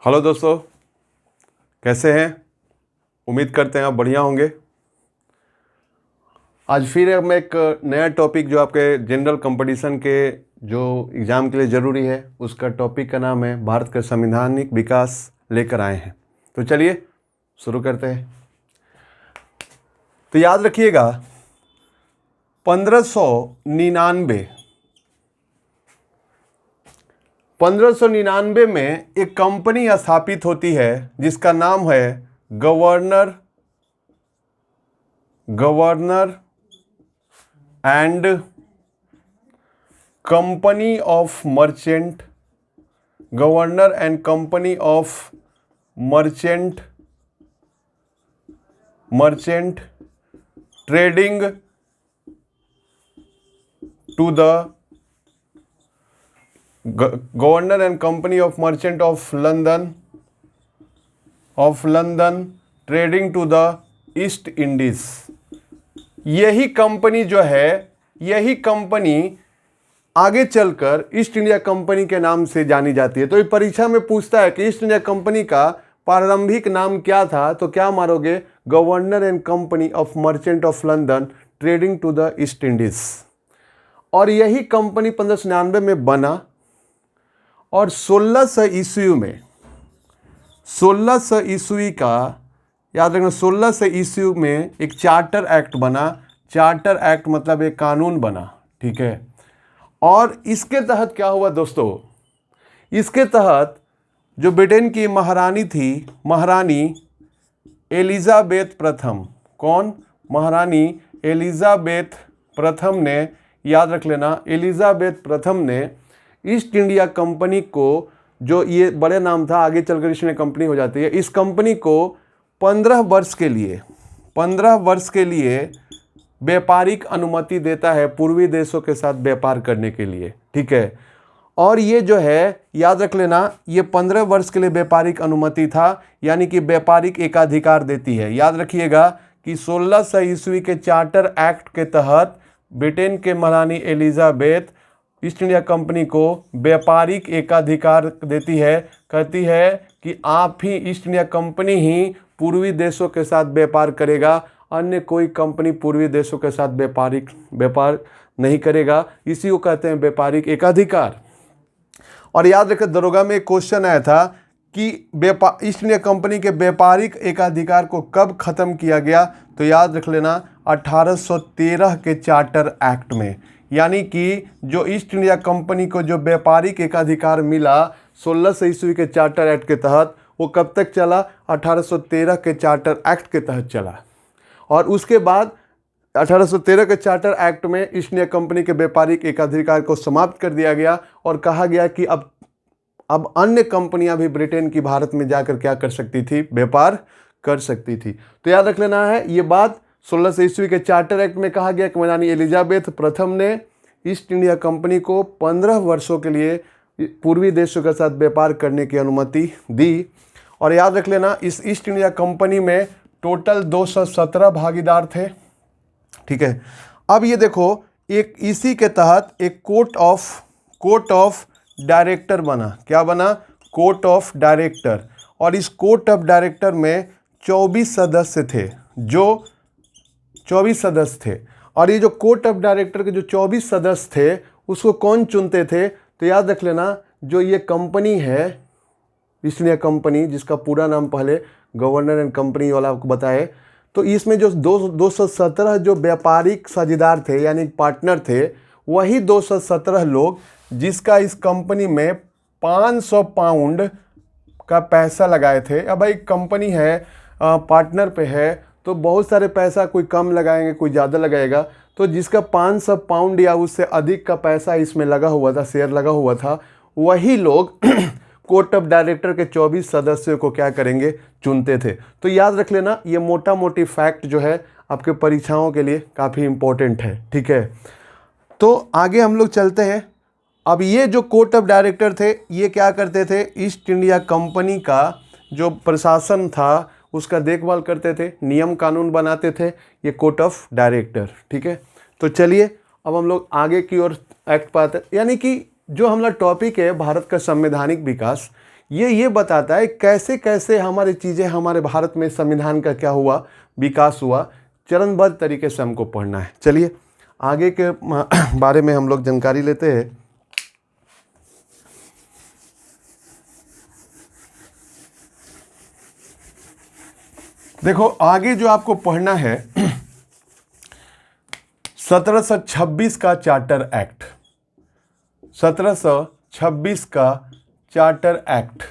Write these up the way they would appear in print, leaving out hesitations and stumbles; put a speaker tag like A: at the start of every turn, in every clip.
A: Hello दोस्तों, कैसे हैं? उम्मीद करते हैं आप बढ़िया होंगे। आज फिर हम एक नया टॉपिक जो आपके जनरल कंपटीशन के जो एग्ज़ाम के लिए ज़रूरी है उसका टॉपिक का नाम है भारत का संवैधानिक विकास लेकर आए हैं। तो चलिए शुरू करते हैं। तो याद रखिएगा 1599 में एक कंपनी स्थापित होती है जिसका नाम है governor and company of merchant trading to the governor and company of merchant of London trading to the East Indies. यही कंपनी जो है, यही कंपनी आगे चलकर ईस्ट इंडिया कंपनी के नाम से जानी जाती है। तो ये परीक्षा में पूछता है कि ईस्ट इंडिया कंपनी का प्रारंभिक नाम क्या था, तो क्या मारोगे? Governor and company of merchant of London trading to the East Indies. और यही कंपनी 1599 में बना और 1600 ईस्वी का याद रखना, 1600 ईस्वी में एक चार्टर एक्ट बना। चार्टर एक्ट मतलब एक कानून बना, ठीक है। और इसके तहत क्या हुआ दोस्तों? इसके तहत जो ब्रिटेन की महारानी थी, महारानी एलिजाबेथ प्रथम, कौन? महारानी एलिजाबेथ प्रथम ने, याद रख लेना, एलिजाबेथ प्रथम ने ईस्ट इंडिया कंपनी को, जो ये बड़े नाम था, आगे चलकर ईस्ट इंडिया कंपनी हो जाती है, इस कंपनी को 15 वर्ष के लिए व्यापारिक अनुमति देता है पूर्वी देशों के साथ व्यापार करने के लिए, ठीक है। और ये जो है, याद रख लेना, ये 15 वर्ष के लिए व्यापारिक अनुमति था, यानी कि व्यापारिक एकाधिकार देती है। याद रखिएगा कि 1600 ईस्वी के चार्टर एक्ट के तहत ब्रिटेन के महारानी एलिजाबेथ ईस्ट इंडिया कंपनी को व्यापारिक एकाधिकार देती है, कहती है कि आप ही, ईस्ट इंडिया कंपनी ही पूर्वी देशों के साथ व्यापार करेगा, अन्य कोई कंपनी पूर्वी देशों के साथ व्यापार नहीं करेगा। इसी को कहते हैं व्यापारिक एकाधिकार। और याद रखें, दरोगा में एक क्वेश्चन आया था कि ईस्ट इंडिया कंपनी के व्यापारिक एकाधिकार को कब खत्म किया गया? तो याद रख लेना 1813 के चार्टर एक्ट में। यानी कि जो ईस्ट इंडिया कंपनी को जो व्यापारिक एकाधिकार मिला 1600 ईस्वी के चार्टर एक्ट के तहत, वो कब तक चला? 1813 के चार्टर एक्ट के तहत चला। और उसके बाद 1813 के चार्टर एक्ट में ईस्ट इंडिया कंपनी के व्यापारिक एकाधिकार को समाप्त कर दिया गया और कहा गया कि अब अन्य कंपनियां भी ब्रिटेन की भारत में जाकर क्या कर सकती थी? व्यापार कर सकती थी। तो याद रख लेना है ये बात, 1600 ईस्वी के चार्टर एक्ट में कहा गया कि महारानी एलिजाबेथ प्रथम ने ईस्ट इंडिया कंपनी को 15 वर्षों के लिए पूर्वी देशों के साथ व्यापार करने की अनुमति दी। और याद रख लेना, इस ईस्ट इंडिया कंपनी में टोटल 217 भागीदार थे, ठीक है। अब ये देखो, एक इसी के तहत एक कोर्ट ऑफ डायरेक्टर बना। क्या बना? Court of director. और इस कोर्ट ऑफ डायरेक्टर में 24 सदस्य थे, जो 24 सदस्य थे। और ये जो कोर्ट ऑफ डायरेक्टर के जो 24 सदस्य थे, उसको कौन चुनते थे? तो याद रख लेना, जो ये कंपनी है ईस्ट इंडिया कंपनी, जिसका पूरा नाम पहले गवर्नर एंड कंपनी वाला आपको बताए, तो इसमें जो 217 जो व्यापारिक साझेदार थे, यानी पार्टनर थे, वही 217 लोग जिसका इस कंपनी में 500 पाउंड का पैसा लगाए थे। अब भाई कंपनी है, पार्टनर पे है, तो बहुत सारे पैसा, कोई कम लगाएंगे, कोई ज़्यादा लगाएगा। तो जिसका 500 पाउंड या उससे अधिक का पैसा इसमें लगा हुआ था, शेयर लगा हुआ था, वही लोग कोर्ट ऑफ डायरेक्टर के 24 सदस्यों को क्या करेंगे? चुनते थे। तो याद रख लेना, ये मोटा मोटी फैक्ट जो है आपके परीक्षाओं के लिए काफ़ी इम्पोर्टेंट है, ठीक है। तो आगे हम लोग चलते हैं। अब ये जो कोर्ट ऑफ डायरेक्टर थे, ये क्या करते थे? ईस्ट इंडिया कंपनी का जो प्रशासन था उसका देखभाल करते थे, नियम कानून बनाते थे, ये कोर्ट ऑफ डायरेक्टर, ठीक है। तो चलिए अब हम लोग आगे की ओर एक्ट पाते हैं, यानी कि जो हमारा टॉपिक है भारत का संवैधानिक विकास, ये बताता है कैसे कैसे हमारी चीज़ें, हमारे भारत में संविधान का क्या हुआ, विकास हुआ। चरणबद्ध तरीके से हमको पढ़ना है। चलिए आगे के बारे में हम लोग जानकारी लेते हैं। देखो आगे जो आपको पढ़ना है 1726 का चार्टर एक्ट, 1726 का चार्टर एक्ट।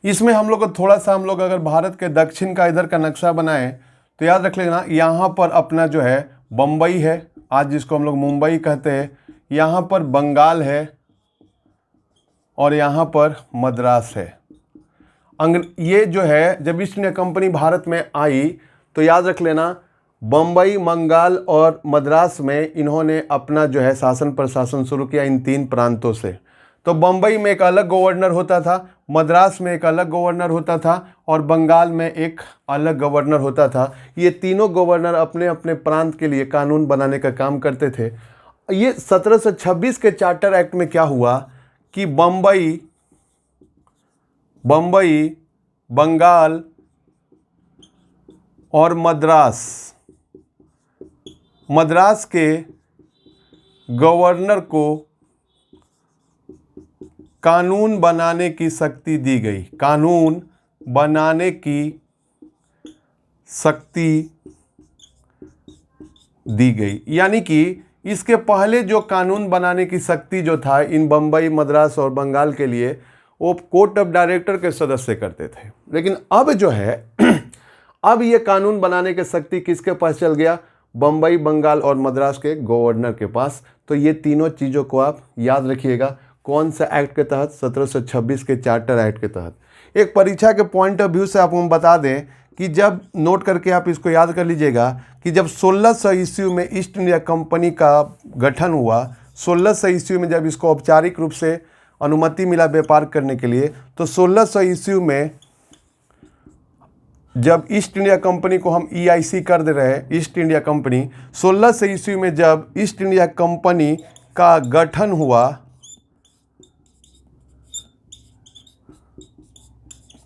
A: इसमें हम लोग को थोड़ा सा, हम लोग अगर भारत के दक्षिण का इधर का नक्शा बनाए तो याद रख लेना, यहाँ पर अपना जो है बम्बई है, आज जिसको हम लोग मुंबई कहते हैं, यहाँ पर बंगाल है और यहाँ पर मद्रास है। ये जो है जब ईस्ट इंडिया कंपनी भारत में आई तो याद रख लेना, बम्बई, बंगाल और मद्रास में इन्होंने अपना जो है शासन प्रशासन शुरू किया इन 3 प्रांतों से। तो बम्बई में एक अलग गवर्नर होता था, मद्रास में एक अलग गवर्नर होता था और बंगाल में एक अलग गवर्नर होता था। ये तीनों गवर्नर अपने अपने प्रांत के लिए कानून बनाने का काम करते थे। ये 1726 के चार्टर एक्ट में क्या हुआ कि बम्बई, बंगाल और मद्रास के गवर्नर को कानून बनाने की शक्ति दी गई, कानून बनाने की शक्ति दी गई। यानी कि इसके पहले जो कानून बनाने की शक्ति जो था इन बम्बई, मद्रास और बंगाल के लिए, वो कोर्ट ऑफ डायरेक्टर के सदस्य करते थे। लेकिन अब जो है अब ये कानून बनाने की शक्ति किसके पास चल गया, बम्बई, बंगाल और मद्रास के गवर्नर के पास। तो ये तीनों चीज़ों को आप याद रखिएगा। कौन सा एक्ट के तहत, 1726 के चार्टर एक्ट के तहत। एक परीक्षा के पॉइंट ऑफ व्यू से आपको हम बता दें कि जब, नोट करके आप इसको याद कर लीजिएगा कि जब 1600 ईस्वी में ईस्ट इंडिया कंपनी का गठन हुआ, 1600 ईस्वी में जब इसको औपचारिक रूप से अनुमति मिला व्यापार करने के लिए, तो 1600 ईस्वी में जब ईस्ट इंडिया कंपनी को हम EIC कर दे रहे हैं, ईस्ट इंडिया कंपनी, 1600 ईस्वी में जब ईस्ट इंडिया कंपनी का गठन हुआ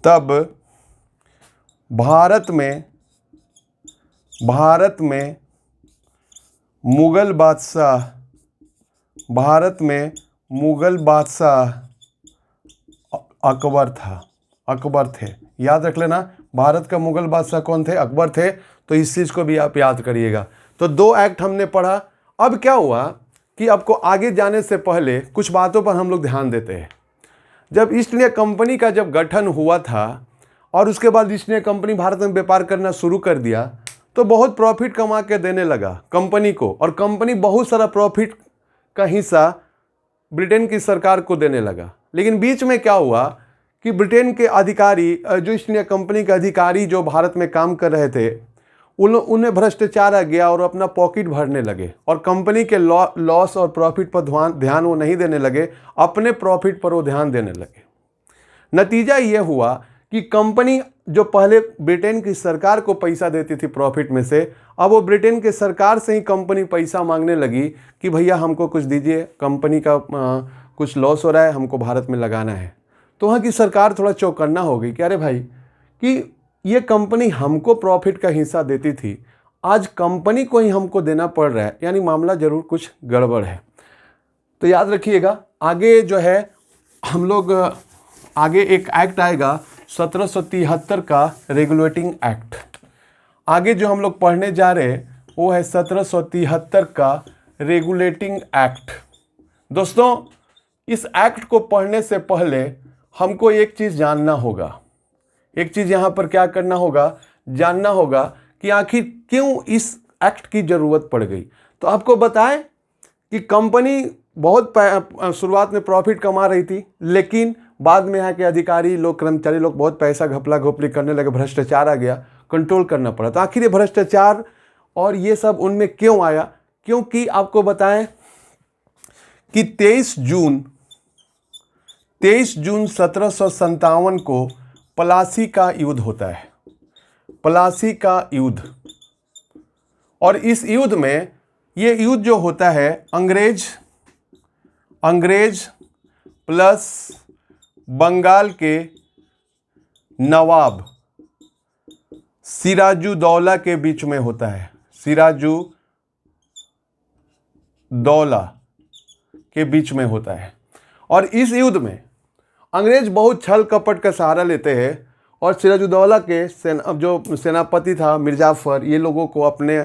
A: तब भारत में मुगल बादशाह अकबर थे। याद रख लेना, भारत का मुगल बादशाह कौन थे, अकबर थे। तो इस चीज़ को भी आप याद करिएगा। तो 2 एक्ट हमने पढ़ा। अब क्या हुआ कि आपको आगे जाने से पहले कुछ बातों पर हम लोग ध्यान देते हैं। जब ईस्ट इंडिया कंपनी का जब गठन हुआ था और उसके बाद ईस्ट इंडिया कंपनी भारत में व्यापार करना शुरू कर दिया, तो बहुत प्रॉफिट कमा के देने लगा कंपनी को, और कंपनी बहुत सारा प्रॉफिट का हिस्सा ब्रिटेन की सरकार को देने लगा। लेकिन बीच में क्या हुआ कि ब्रिटेन के अधिकारी, जो ईस्ट इंडिया कंपनी के अधिकारी जो भारत में काम कर रहे थे, उन्हें भ्रष्टाचार आ गया और अपना पॉकेट भरने लगे और कंपनी के लॉस और प्रॉफिट पर ध्यान वो नहीं देने लगे, अपने प्रॉफिट पर वो ध्यान देने लगे। नतीजा ये हुआ कि कंपनी जो पहले ब्रिटेन की सरकार को पैसा देती थी प्रॉफिट में से, अब वो ब्रिटेन के सरकार से ही कंपनी पैसा मांगने लगी कि भैया हमको कुछ दीजिए, कंपनी का कुछ लॉस हो रहा है, हमको भारत में लगाना है। तो वहाँ की सरकार थोड़ा चौकन्ना हो गई कि अरे भाई, कि ये कंपनी हमको प्रॉफिट का हिस्सा देती थी, आज कंपनी को ही हमको देना पड़ रहा है, यानी मामला ज़रूर कुछ गड़बड़ है। तो याद रखिएगा, आगे जो है हम लोग आगे एक एक्ट आएगा 1773 का रेगुलेटिंग एक्ट। आगे जो हम लोग पढ़ने जा रहे हैं वो है 1773 का रेगुलेटिंग एक्ट। दोस्तों, इस एक्ट को पढ़ने से पहले हमको एक चीज़ जानना होगा, एक चीज़ यहाँ पर क्या करना होगा, जानना होगा कि आखिर क्यों इस एक्ट की ज़रूरत पड़ गई। तो आपको बताएं कि कंपनी बहुत शुरुआत में प्रॉफिट कमा रही थी, लेकिन बाद में यहाँ के अधिकारी लोग, कर्मचारी लोग बहुत पैसा घपला घोपली करने लगे, भ्रष्टाचार आ गया, कंट्रोल करना पड़ा। तो आखिर ये भ्रष्टाचार और ये सब उनमें क्यों आया? क्योंकि आपको बताएं कि 23 जून 1757 को प्लासी का युद्ध होता है, प्लासी का युद्ध। और इस युद्ध में, ये युद्ध जो होता है, अंग्रेज प्लस बंगाल के नवाब सिराजुद्दौला के बीच में होता है। सिराजुद्दौला के बीच में होता है। और इस युद्ध में अंग्रेज बहुत छल कपट का सहारा लेते हैं और सिराजुद्दौला के जो सेनापति था मिर्जाफर, ये लोगों को अपने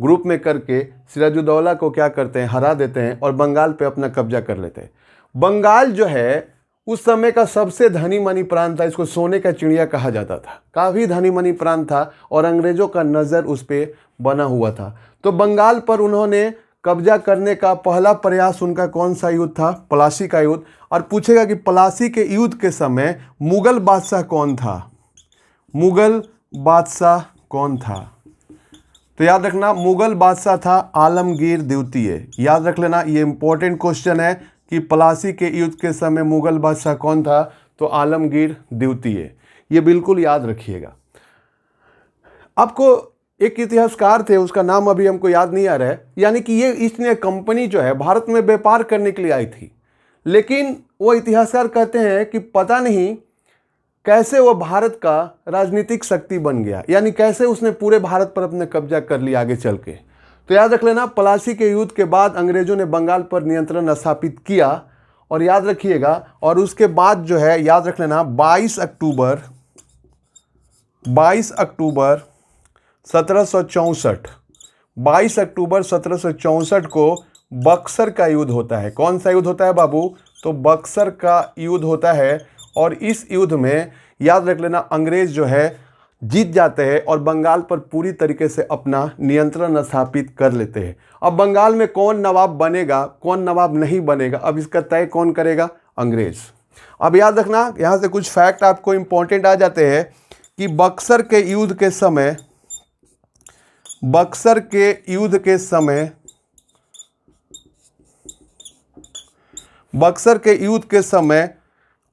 A: ग्रुप में करके सिराजुद्दौला को क्या करते हैं, हरा देते हैं और बंगाल पे अपना कब्जा कर लेते हैं। बंगाल जो है उस समय का सबसे धनी मनी प्रांत था, इसको सोने का चिड़िया कहा जाता था, काफ़ी धनी मनी प्रांत था और अंग्रेज़ों का नज़र उस पर बना हुआ था। तो बंगाल पर उन्होंने कब्जा करने का पहला प्रयास उनका कौन सा युद्ध था? प्लासी का युद्ध। और पूछेगा कि प्लासी के युद्ध के समय मुगल बादशाह कौन था? मुगल बादशाह कौन था? तो याद रखना, मुगल बादशाह था आलमगीर द्वितीय। याद रख लेना, ये इंपॉर्टेंट क्वेश्चन है कि प्लासी के युद्ध के समय मुगल बादशाह कौन था? तो आलमगीर द्वितीय। ये बिल्कुल याद रखिएगा। आपको एक इतिहासकार थे, उसका नाम अभी हमको याद नहीं आ रहा है, यानी कि ये ईस्ट इंडिया कंपनी जो है भारत में व्यापार करने के लिए आई थी, लेकिन वो इतिहासकार कहते हैं कि पता नहीं कैसे वो भारत का राजनीतिक शक्ति बन गया, यानी कैसे उसने पूरे भारत पर अपने कब्जा कर लिया आगे चल के। तो याद रख लेना, प्लासी के युद्ध के बाद अंग्रेजों ने बंगाल पर नियंत्रण स्थापित किया। और याद रखिएगा, और उसके बाद जो है याद रख लेना 22 अक्टूबर 1764 को बक्सर का युद्ध होता है। कौन सा युद्ध होता है बाबू? तो बक्सर का युद्ध होता है। और इस युद्ध में याद रख लेना अंग्रेज जो है जीत जाते हैं और बंगाल पर पूरी तरीके से अपना नियंत्रण स्थापित कर लेते हैं। अब बंगाल में कौन नवाब बनेगा, कौन नवाब नहीं बनेगा, अब इसका तय कौन करेगा? अंग्रेज। अब याद रखना, यहाँ से कुछ फैक्ट आपको इंपॉर्टेंट आ जाते हैं कि बक्सर के युद्ध के समय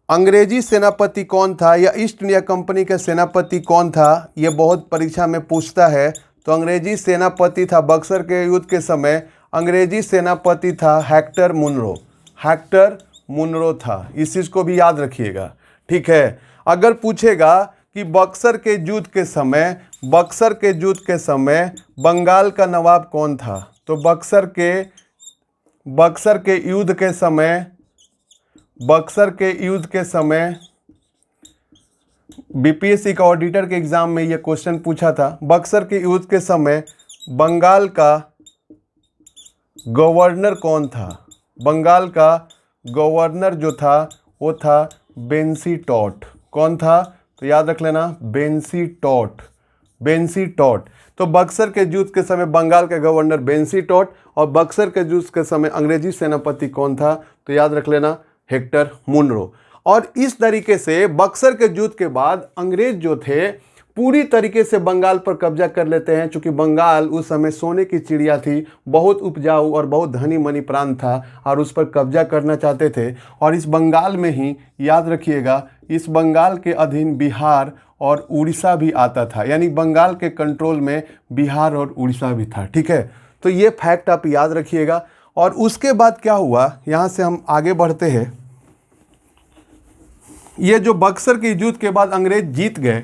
A: अंग्रेजी सेनापति कौन था या ईस्ट इंडिया कंपनी का सेनापति कौन था? ये बहुत परीक्षा में पूछता है। तो अंग्रेजी सेनापति था बक्सर के युद्ध के समय, अंग्रेजी सेनापति था हेक्टर मुनरो था। इस चीज़ को भी याद रखिएगा, ठीक है। अगर पूछेगा कि बक्सर के युद्ध के समय बंगाल का नवाब कौन था? तो बक्सर के युद्ध के समय बीपीएससी का ऑडिटर के एग्जाम में यह क्वेश्चन पूछा था। बक्सर के युद्ध के समय बंगाल का गवर्नर कौन था? बंगाल का गवर्नर जो था वो था बेंसी टॉट। कौन था? तो याद रख लेना, बेंसी टॉट। तो बक्सर के युद्ध के समय बंगाल के गवर्नर बेंसी टॉट और बक्सर के युद्ध के समय अंग्रेजी सेनापति कौन था? तो याद रख लेना, हेक्टर मुनरो। और इस तरीके से बक्सर के युद्ध के बाद अंग्रेज जो थे पूरी तरीके से बंगाल पर कब्जा कर लेते हैं। चूंकि बंगाल उस समय सोने की चिड़िया थी, बहुत उपजाऊ और बहुत धनी मनी प्रांत था और उस पर कब्जा करना चाहते थे। और इस बंगाल में ही याद रखिएगा, इस बंगाल के अधीन बिहार और उड़ीसा भी आता था, यानी बंगाल के कंट्रोल में बिहार और उड़ीसा भी था, ठीक है। तो ये फैक्ट आप याद रखिएगा। और उसके बाद क्या हुआ, यहाँ से हम आगे बढ़ते हैं। ये जो बक्सर के युद्ध के बाद अंग्रेज जीत गए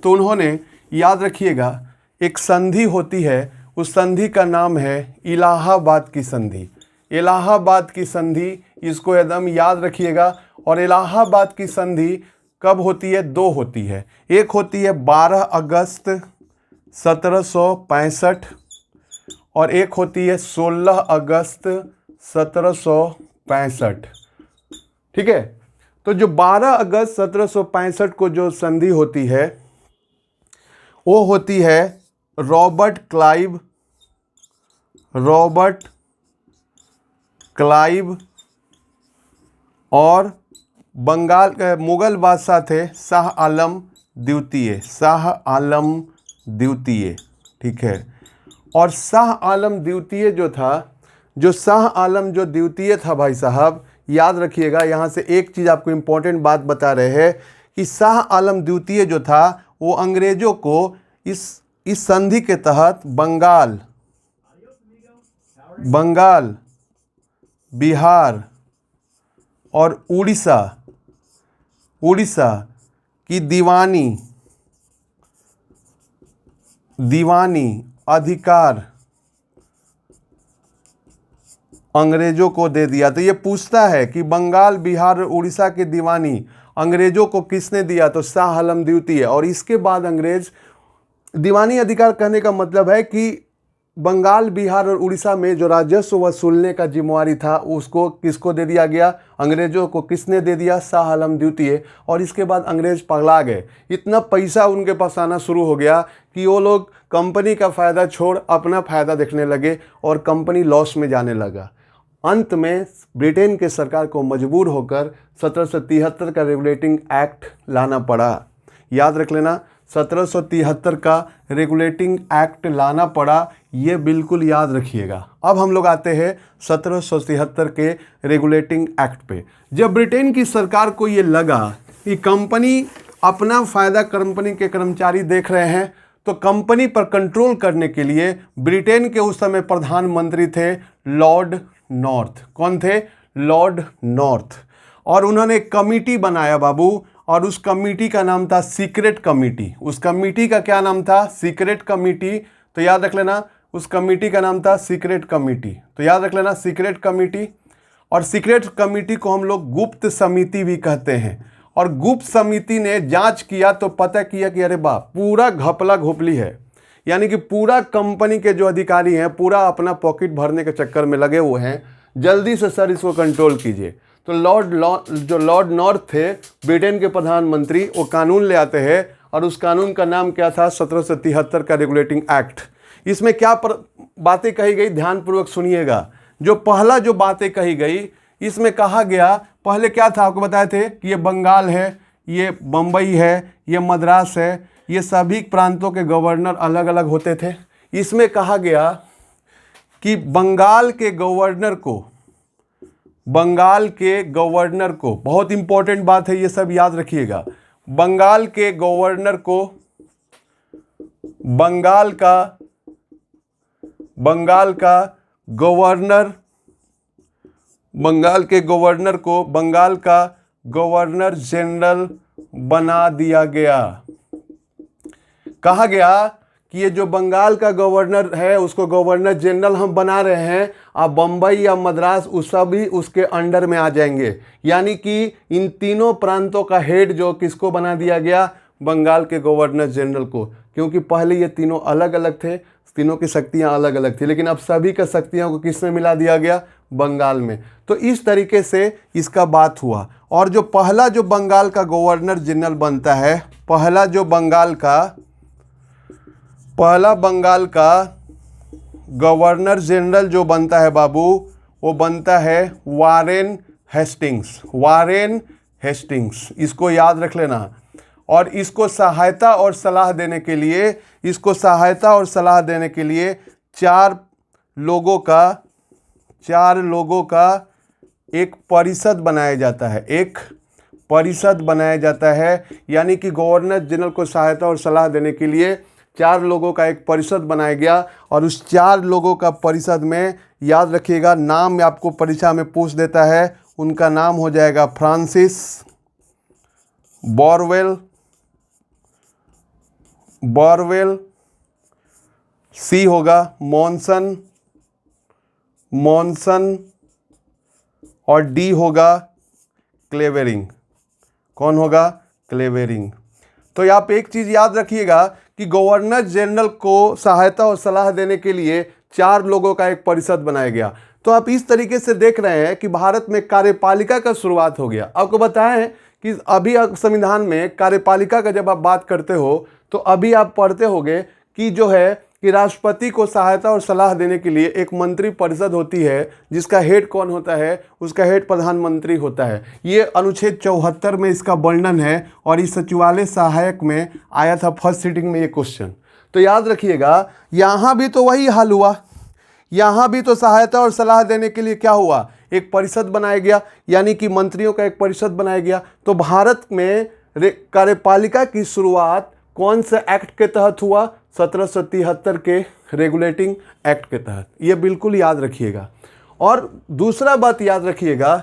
A: तो उन्होंने, याद रखिएगा, एक संधि होती है, उस संधि का नाम है इलाहाबाद की संधि। इलाहाबाद की संधि, इसको एकदम याद रखिएगा। और इलाहाबाद की संधि कब होती है? दो होती है। एक होती है 12 अगस्त 1765 और एक होती है 16 अगस्त 1765, ठीक है। तो जो 12 अगस्त 1765 को जो संधि होती है वो होती है रॉबर्ट क्लाइव और बंगाल के मुगल बादशाह थे शाह आलम द्वितीय, ठीक है। और शाह आलम द्वितीय जो द्वितीय था भाई साहब, याद रखिएगा, यहाँ से एक चीज़ आपको इम्पोर्टेंट बात बता रहे हैं कि शाह आलम द्वितीय जो था वो अंग्रेजों को इस संधि के तहत बंगाल, बिहार और उड़ीसा की दीवानी अधिकार अंग्रेजों को दे दिया। तो ये पूछता है कि बंगाल, बिहार और उड़ीसा के दीवानी अंग्रेजों को किसने दिया? तो शाह आलम द्वितीय। और इसके बाद अंग्रेज दीवानी अधिकार कहने का मतलब है कि बंगाल, बिहार और उड़ीसा में जो राजस्व वसूलने का जिम्मेवारी था उसको किसको दे दिया गया? अंग्रेजों को। किसने दे दिया? शाह आलम द्वितीय। और इसके बाद अंग्रेज पगला गए, इतना पैसा उनके पास आना शुरू हो गया कि वो लोग कंपनी का फ़ायदा छोड़ अपना फ़ायदा देखने लगे और कंपनी लॉस में जाने लगा। अंत में ब्रिटेन के सरकार को मजबूर होकर 1773 का रेगुलेटिंग एक्ट लाना पड़ा। याद रख लेना, 1773 का रेगुलेटिंग एक्ट लाना पड़ा, ये बिल्कुल याद रखिएगा। अब हम लोग आते हैं 1773 के रेगुलेटिंग एक्ट पे। जब ब्रिटेन की सरकार को ये लगा कि कंपनी अपना फ़ायदा, कंपनी के कर्मचारी देख रहे हैं, तो कंपनी पर कंट्रोल करने के लिए ब्रिटेन के उस समय प्रधानमंत्री थे लॉर्ड नॉर्थ। कौन थे? Lord north. और उन्होंने एक कमिटी बनाया बाबू, और उस कमिटी का नाम था सीक्रेट कमिटी। उस कमिटी का क्या नाम था? Secret committee. तो याद रख लेना, उस कमिटी का नाम था सीक्रेट कमिटी। तो याद रख लेना, सीक्रेट कमिटी। और सीक्रेट कमिटी को हम लोग गुप्त समिति भी कहते हैं। और गुप्त समिति ने जांच किया तो पता किया कि अरे बाप, पूरा घपला घोपली है, यानी कि पूरा कंपनी के जो अधिकारी हैं पूरा अपना पॉकेट भरने के चक्कर में लगे हुए हैं। जल्दी से सर इसको कंट्रोल कीजिए। तो जो लॉर्ड नॉर्थ थे ब्रिटेन के प्रधानमंत्री, वो कानून ले आते हैं, और उस कानून का नाम क्या था? 1773 का रेगुलेटिंग एक्ट। इसमें क्या बातें कही गई, ध्यानपूर्वक सुनिएगा। जो पहला जो बातें कही गई, इसमें कहा गया, पहले क्या था आपको बताए थे कि ये बंगाल है, ये बम्बई है, ये मद्रास है, ये सभी प्रांतों के गवर्नर अलग अलग होते थे। इसमें कहा गया कि बंगाल के गवर्नर को, बहुत इंपॉर्टेंट बात है, ये सब याद रखिएगा। बंगाल के गवर्नर को, बंगाल का गवर्नर जनरल बना दिया गया। कहा गया कि ये जो बंगाल का गवर्नर है उसको गवर्नर जनरल हम बना रहे हैं, अब बम्बई या मद्रास उस सभी उसके अंडर में आ जाएंगे। यानी कि इन तीनों प्रांतों का हेड जो किसको बना दिया गया? बंगाल के गवर्नर जनरल को। क्योंकि पहले ये तीनों अलग अलग थे, तीनों की शक्तियां अलग अलग थी, लेकिन अब सभी का शक्तियों को किस में मिला दिया गया? बंगाल में। तो इस तरीके से इसका बात हुआ। और जो पहला जो बंगाल का गवर्नर जनरल बनता है, पहला बंगाल का गवर्नर जनरल जो बनता है बाबू, वो बनता है वारेन हेस्टिंग्स। इसको याद रख लेना। और इसको सहायता और सलाह देने के लिए चार लोगों का एक परिषद बनाया जाता है। यानी कि गवर्नर जनरल को सहायता और सलाह देने के लिए 4 लोगों का एक परिषद बनाया गया। और उस 4 लोगों का परिषद में, याद रखिएगा, नाम आपको परीक्षा में पूछ देता है, उनका नाम हो जाएगा फ्रांसिस बॉरवेल, सी होगा मॉनसन, और डी होगा क्लेवेरिंग। कौन होगा? क्लेवेरिंग। तो यहाँ पे एक चीज़ याद रखिएगा कि गवर्नर जनरल को सहायता और सलाह देने के लिए 4 लोगों का एक परिषद बनाया गया। तो आप इस तरीके से देख रहे हैं कि भारत में कार्यपालिका का शुरुआत हो गया। आपको बताएं कि अभी संविधान में कार्यपालिका का जब आप बात करते हो तो अभी आप पढ़ते होंगे कि जो है कि राष्ट्रपति को सहायता और सलाह देने के लिए एक मंत्री परिषद होती है, जिसका हेड कौन होता है? उसका हेड प्रधानमंत्री होता है। ये अनुच्छेद 74 में इसका वर्णन है, और इस सचिवालय सहायक में आया था फर्स्ट सीटिंग में ये क्वेश्चन। तो याद रखिएगा, यहाँ भी तो वही हाल हुआ। यहाँ भी तो सहायता और सलाह देने के लिए क्या हुआ? एक परिषद बनाया गया, यानी कि मंत्रियों का एक परिषद बनाया गया। तो भारत में कार्यपालिका की शुरुआत कौन से एक्ट के तहत हुआ? 1773 के रेगुलेटिंग एक्ट के तहत। ये बिल्कुल याद रखिएगा। और दूसरा बात याद रखिएगा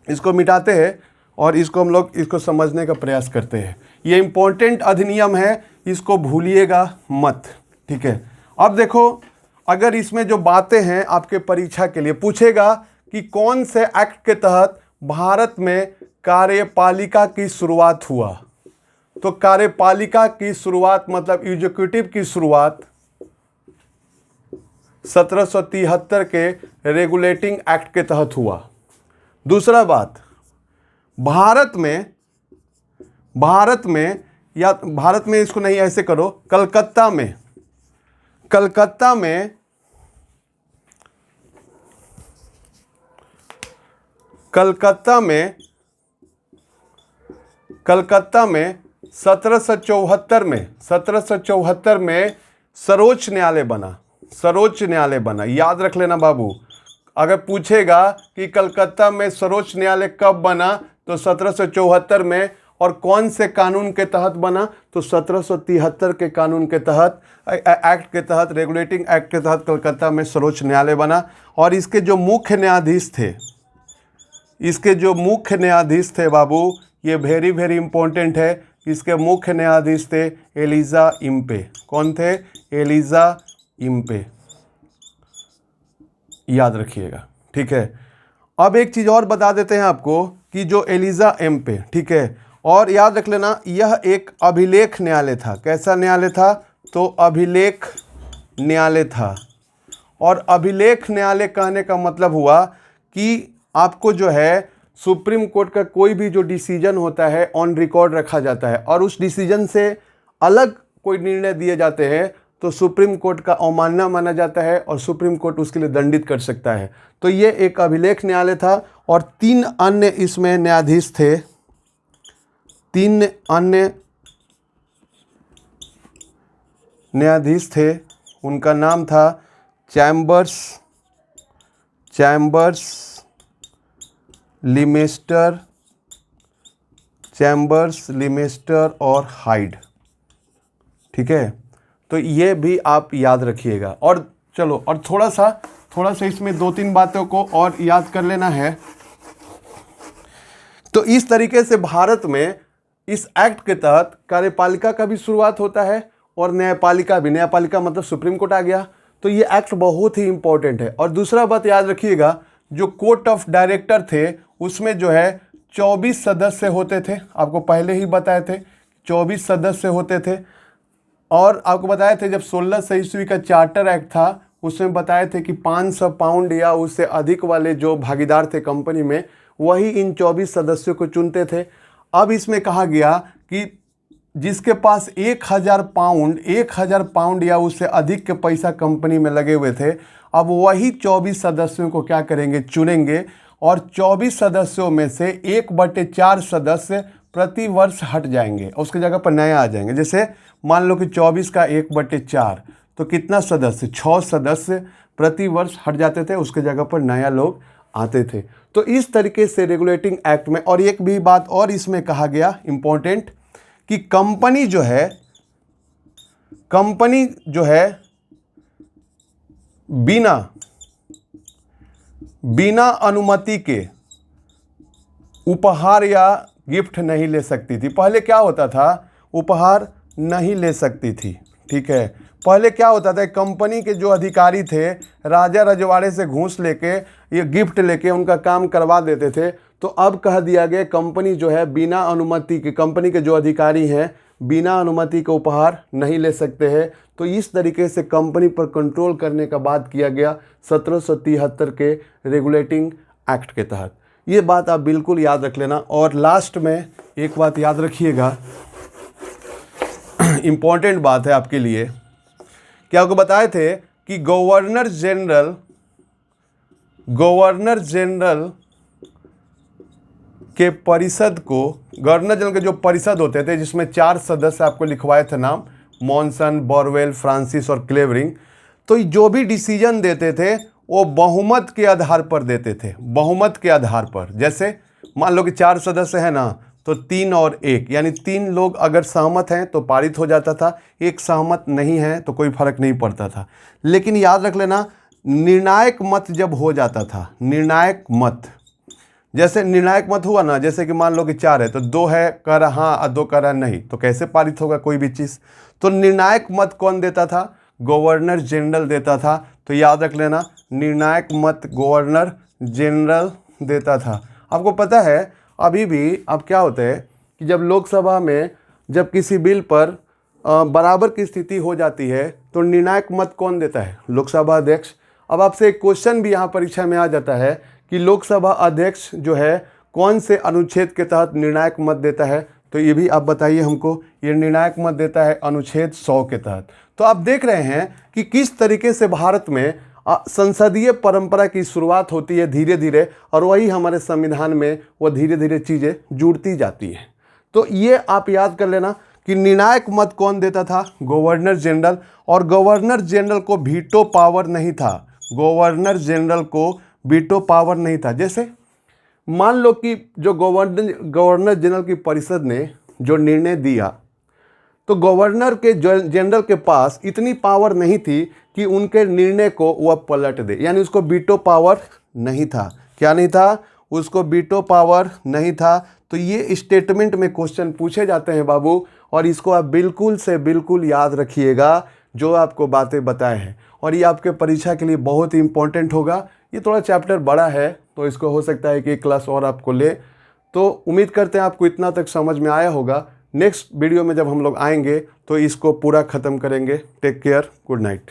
A: इसको मिटाते हैं और इसको हम लोग इसको समझने का प्रयास करते हैं। ये इम्पोर्टेंट अधिनियम है, इसको भूलिएगा मत, ठीक है। अब देखो, अगर इसमें जो बातें हैं आपके परीक्षा के लिए पूछेगा कि कौन से एक्ट के तहत भारत में कार्यपालिका की शुरुआत हुआ, तो कार्यपालिका की शुरुआत मतलब एग्जीक्यूटिव की शुरुआत 1773 के रेगुलेटिंग एक्ट के तहत हुआ। दूसरा बात, भारत में इसको नहीं ऐसे करो, कलकत्ता में 1774 में सर्वोच्च न्यायालय बना। याद रख लेना बाबू, अगर पूछेगा कि कलकत्ता में सर्वोच्च न्यायालय कब बना तो 1774 में, और कौन से कानून के तहत बना तो 1773 के कानून के तहत, एक्ट के तहत, रेगुलेटिंग एक्ट के तहत कलकत्ता में सर्वोच्च न्यायालय बना। और इसके जो मुख्य न्यायाधीश थे बाबू, ये वेरी वेरी इंपॉर्टेंट है, इसके मुख्य न्यायाधीश थे एलिजा इम्पे। कौन थे? एलिजा इम्पे, याद रखिएगा, ठीक है। अब एक चीज़ और बता देते हैं आपको कि जो एलिजा इम्पे, ठीक है, और याद रख लेना यह एक अभिलेख न्यायालय था। कैसा न्यायालय था? तो अभिलेख न्यायालय था। और अभिलेख न्यायालय कहने का मतलब हुआ कि आपको जो है सुप्रीम कोर्ट का कोई भी जो डिसीजन होता है ऑन रिकॉर्ड रखा जाता है, और उस डिसीजन से अलग कोई निर्णय दिए जाते हैं तो सुप्रीम कोर्ट का अवमानना माना जाता है और सुप्रीम कोर्ट उसके लिए दंडित कर सकता है। तो ये एक अभिलेख न्यायालय था। और 3 अन्य इसमें न्यायाधीश थे, 3 अन्य न्यायाधीश थे, उनका नाम था चैम्बर्स, लिमेस्टर और हाइड, ठीक है। तो ये भी आप याद रखिएगा। और चलो, और थोड़ा सा इसमें 2-3 बातों को और याद कर लेना है। तो इस तरीके से भारत में इस एक्ट के तहत कार्यपालिका का भी शुरुआत होता है और न्यायपालिका भी। न्यायपालिका मतलब सुप्रीम कोर्ट आ गया। तो ये एक्ट बहुत ही इंपॉर्टेंट है। और दूसरा बात याद रखिएगा, जो कोर्ट ऑफ डायरेक्टर थे उसमें जो है 24 सदस्य होते थे। आपको पहले ही बताए थे 24 सदस्य होते थे। और आपको बताए थे जब 1600 ईस्वी का चार्टर एक्ट था उसमें बताए थे कि 500 पाउंड या उससे अधिक वाले जो भागीदार थे कंपनी में, वही इन 24 सदस्यों को चुनते थे। अब इसमें कहा गया कि जिसके पास 1000 पाउंड या उससे अधिक के पैसा कंपनी में लगे हुए थे, अब वही 24 सदस्यों को क्या करेंगे? चुनेंगे। और 24 सदस्यों में से 1/4 सदस्य प्रति वर्ष हट जाएंगे, उसकी जगह पर नया आ जाएंगे। जैसे मान लो कि 24 का 1/4 तो कितना सदस्य? 6 सदस्य प्रति वर्ष हट जाते थे, उसके जगह पर नया लोग आते थे। तो इस तरीके से रेगुलेटिंग एक्ट में, और एक भी बात और इसमें कहा गया इम्पोर्टेंट, कि कंपनी जो है बिना अनुमति के उपहार या गिफ्ट नहीं ले सकती थी। पहले क्या होता था? उपहार नहीं ले सकती थी, ठीक है। पहले क्या होता था? कंपनी के जो अधिकारी थे राजा रजवाड़े से घूस लेके, ये गिफ्ट लेके उनका काम करवा देते थे। तो अब कह दिया गया कंपनी जो है बिना अनुमति के, कंपनी के जो अधिकारी हैं बिना अनुमति के उपहार नहीं ले सकते हैं। तो इस तरीके से कंपनी पर कंट्रोल करने का बात किया गया 1773 के रेगुलेटिंग एक्ट के तहत। ये बात आप बिल्कुल याद रख लेना। और लास्ट में एक बात याद रखिएगा, इम्पॉर्टेंट बात है आपके लिए, कि आपको बताए थे कि गवर्नर जनरल के परिषद को, गवर्नर जनरल के जो परिषद होते थे जिसमें 4 सदस्य आपको लिखवाए थे नाम, मॉनसन, बोरवेल, फ्रांसिस और क्लेवरिंग। तो जो भी डिसीजन देते थे वो बहुमत के आधार पर देते थे, बहुमत के आधार पर। जैसे मान लो कि 4 सदस्य हैं ना, तो 3 और 1 यानी 3 लोग अगर सहमत हैं तो पारित हो जाता था, 1 सहमत नहीं है तो कोई फर्क नहीं पड़ता था। लेकिन याद रख लेना, निर्णायक मत जब हो जाता था, निर्णायक मत, जैसे निर्णायक मत हुआ ना, जैसे कि मान लो कि 4 है तो 2 है कह रहा हाँ और 2 कह रहा नहीं, तो कैसे पारित होगा कोई भी चीज़। तो निर्णायक मत कौन देता था? गवर्नर जनरल देता था। तो याद रख लेना, निर्णायक मत गवर्नर जनरल देता था। आपको पता है अभी भी अब क्या होता है कि जब लोकसभा में जब किसी बिल पर बराबर की स्थिति हो जाती है तो निर्णायक मत कौन देता है? लोकसभा अध्यक्ष। अब आपसे एक क्वेश्चन भी यहाँ परीक्षा में आ जाता है कि लोकसभा अध्यक्ष जो है कौन से अनुच्छेद के तहत निर्णायक मत देता है? तो ये भी आप बताइए हमको। ये निर्णायक मत देता है अनुच्छेद 100 के तहत। तो आप देख रहे हैं कि किस तरीके से भारत में संसदीय परंपरा की शुरुआत होती है धीरे धीरे, और वही हमारे संविधान में वो धीरे धीरे चीज़ें जुड़ती जाती है। तो ये आप याद कर लेना कि निर्णायक मत कौन देता था? Governor general. और गवर्नर जनरल को वीटो पावर नहीं था। गवर्नर जनरल को वीटो पावर नहीं था। जैसे मान लो कि जो गवर्नर जनरल की परिषद ने जो निर्णय दिया, तो गवर्नर के जनरल के पास इतनी पावर नहीं थी कि उनके निर्णय को वह पलट दे, यानी उसको वीटो पावर नहीं था। क्या नहीं था? उसको वीटो पावर नहीं था। तो ये स्टेटमेंट में क्वेश्चन पूछे जाते हैं बाबू, और इसको आप बिल्कुल से बिल्कुल याद रखिएगा जो आपको बातें बताए हैं, और ये आपके परीक्षा के लिए बहुत ही इंपॉर्टेंट होगा। ये थोड़ा चैप्टर बड़ा है तो इसको हो सकता है कि एक क्लास और आपको ले। तो उम्मीद करते हैं आपको इतना तक समझ में आया होगा। नेक्स्ट वीडियो में जब हम लोग आएंगे तो इसको पूरा ख़त्म करेंगे। Take care, good night.